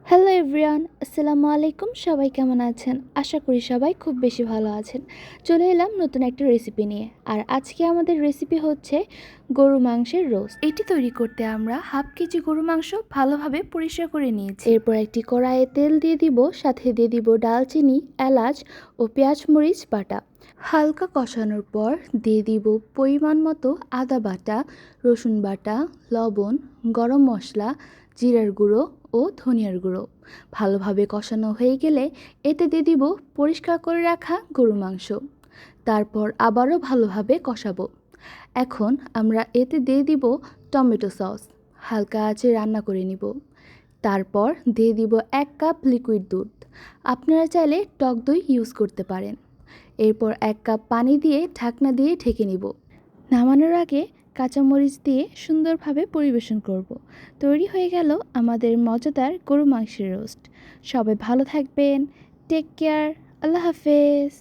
Hello everyone, আসসালামু আলাইকুম। সবাই কেমন আছেন? আশা করি সবাই খুব বেশি ভালো আছেন। চলে এলাম নতুন একটা রেসিপি নিয়ে। আর আজকে আমাদের রেসিপি হচ্ছে গরু মাংসের রোস্ট। এটি তৈরি করতে আমরা হাফ কেজি গরু মাংস ভালোভাবে পরিষ্কার করে নিয়েছি। এরপর একটি কড়াইয়ে তেল দিয়ে দিব, সাথে দিয়ে দিব ডালচিনি, এলাচ ও পেঁয়াজ মরিচ বাটা। হালকা কষানোর পর দিয়ে দিব পরিমাণ মতো আদা বাটা, রসুন বাটা, লবণ, গরম মশলা, জিরার গুঁড়ো ও ধনিয়ার গুঁড়ো। ভালোভাবে কষানো হয়ে গেলে এতে দিয়ে দিব পরিষ্কার করে রাখা গরু মাংস। তারপর আবারও ভালোভাবে কষাবো। এখন আমরা এতে দিয়ে দিব টমেটো সস। হালকা আঁচে রান্না করে নিব। তারপর দিয়ে দিব 1 কাপ লিকুইড দুধ। আপনারা চাইলে টক দই ইউজ করতে পারেন। এরপর 1 কাপ পানি দিয়ে ঢাকনা দিয়ে ঢেকে নিব। নামানোর আগে কাঁচামরিচ দিয়ে সুন্দরভাবে পরিবেশন করব। তৈরি হয়ে গেল আমাদের মজাদার গরু মাংসের রোস্ট। সবাই ভালো থাকবেন। Take care. আল্লাহ হাফেজ।